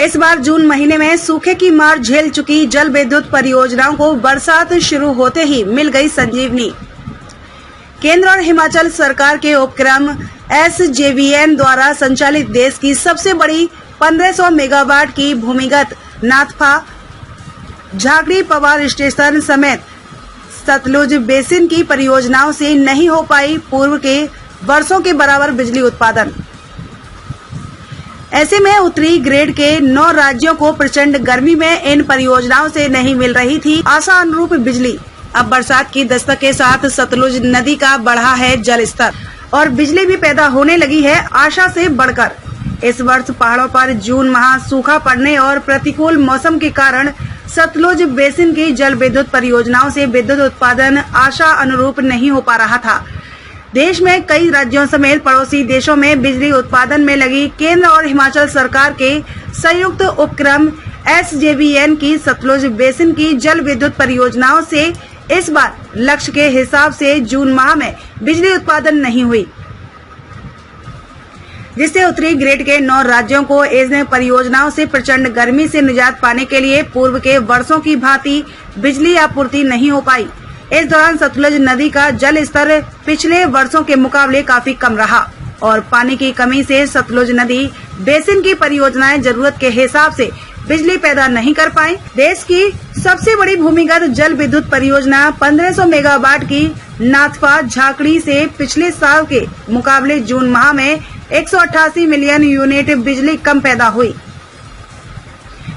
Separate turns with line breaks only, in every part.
इस बार जून महीने में सूखे की मार झेल चुकी जल विद्युत परियोजनाओं को बरसात शुरू होते ही मिल गई संजीवनी। केंद्र और हिमाचल सरकार के उपक्रम SJVN द्वारा संचालित देश की सबसे बड़ी 1500 मेगावाट की भूमिगत नाथपा झाकड़ी पावर स्टेशन समेत सतलुज बेसिन की परियोजनाओं से नहीं हो पाई पूर्व के वर्षों के बराबर बिजली उत्पादन। ऐसे में उत्तरी ग्रिड के 9 राज्यों को प्रचंड गर्मी में इन परियोजनाओं से नहीं मिल रही थी आशा अनुरूप बिजली। अब बरसात की दस्तक के साथ सतलुज नदी का बढ़ा है जल स्तर और बिजली भी पैदा होने लगी है आशा से बढ़कर। इस वर्ष पहाड़ों पर जून माह सूखा पड़ने और प्रतिकूल मौसम के कारण सतलुज बेसिन की जल विद्युत परियोजनाओं से विद्युत उत्पादन आशा अनुरूप नहीं हो पा रहा था। देश में कई राज्यों समेत पड़ोसी देशों में बिजली उत्पादन में लगी केंद्र और हिमाचल सरकार के संयुक्त उपक्रम SJVN की सतलुज बेसिन की जल विद्युत परियोजनाओं से इस बार लक्ष्य के हिसाब से जून माह में बिजली उत्पादन नहीं हुई, जिससे उत्तरी ग्रिड के 9 राज्यों को इन परियोजनाओं से प्रचंड गर्मी से निजात पाने के लिए पूर्व के वर्षों की भांति बिजली आपूर्ति नहीं हो पाई। इस दौरान सतलुज नदी का जल स्तर पिछले वर्षों के मुकाबले काफी कम रहा और पानी की कमी से सतलुज नदी बेसिन की परियोजनाएं जरूरत के हिसाब से बिजली पैदा नहीं कर पाई। देश की सबसे बड़ी भूमिगत जल विद्युत परियोजना 1500 मेगावाट की नाथपा झाकड़ी से पिछले साल के मुकाबले जून माह में 188 मिलियन यूनिट बिजली कम पैदा हुई,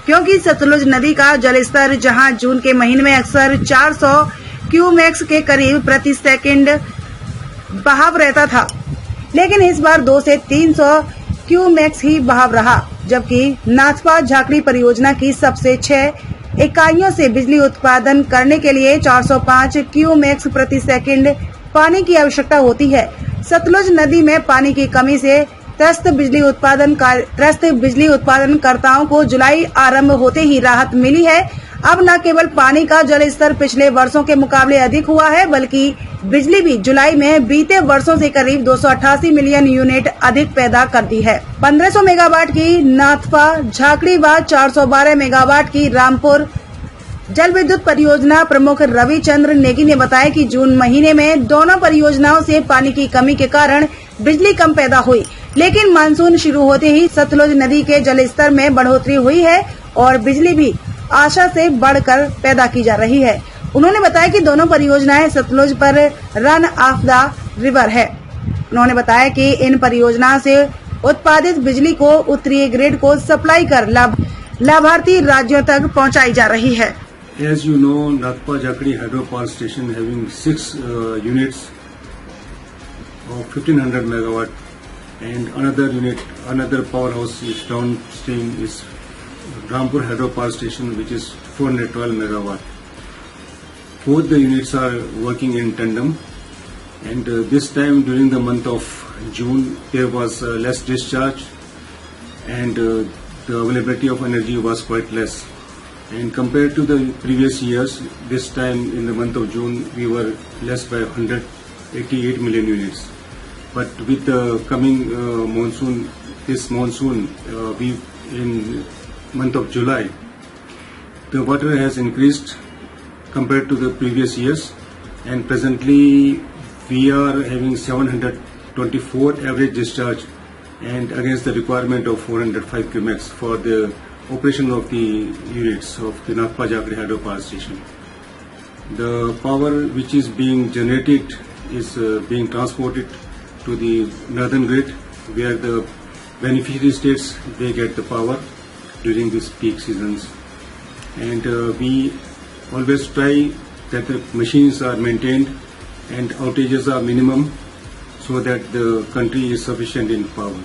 क्योंकि सतलुज नदी का जल स्तर जहां जून के महीने में अक्सर 400 क्यूमेक्स के करीब प्रति सेकंड बहाव रहता था, लेकिन इस बार 2 से 300 क्यूमेक्स ही बहाव रहा, जबकि नाथपा झाकड़ी परियोजना की सबसे 6 इकाइयों से बिजली उत्पादन करने के लिए 405 क्यूमेक्स प्रति सेकंड पानी की आवश्यकता होती है। सतलुज नदी में पानी की कमी से त्रस्त बिजली उत्पादनकर्ताओं को जुलाई आरंभ होते ही राहत मिली है। अब न केवल पानी का जल स्तर पिछले वर्षों के मुकाबले अधिक हुआ है, बल्कि बिजली भी जुलाई में बीते वर्षों से करीब 288 मिलियन यूनिट अधिक पैदा कर दी है। 1500 मेगावाट की नाथपा झाकड़ी व 412 मेगावाट की रामपुर जल विद्युत परियोजना प्रमुख रविचंद्र नेगी ने बताया कि जून महीने में दोनों परियोजनाओं से पानी की कमी के कारण बिजली कम पैदा हुई, लेकिन मानसून शुरू होते ही सतलुज नदी के जल स्तर में बढ़ोतरी हुई है और बिजली भी आशा से बढ़कर पैदा की जा रही है। उन्होंने बताया कि दोनों परियोजनाएं सतलुज पर रन ऑफ द रिवर है। उन्होंने बताया कि इन परियोजनाओं से उत्पादित बिजली को उत्तरी ग्रिड को सप्लाई कर लाभार्थी राज्यों तक पहुंचाई जा रही है।
As you know, Nathpa Jhakri Hydro Power Station having 6 units of 1500 megawatt, and another powerhouse is downstream is Rampur Hydro Power Station, which is 412 megawatt. Both the units are working in tandem, and this time during the month of June there was less discharge, and the availability of energy was quite less. And compared to the previous years, this time in the month of June we were less by 188 million units. But with the coming monsoon, we in month of July, the water has increased compared to the previous years, and presently we are having 724 average discharge, and against the requirement of 405 cumex for the operation of the units of the Nathpa Jhakri Hydro Power Station. The power which is being generated is being transported to the northern grid, where the beneficiary states they get the power during these peak seasons, and we always try that the machines are maintained and outages are minimum, so that the country is sufficient in power.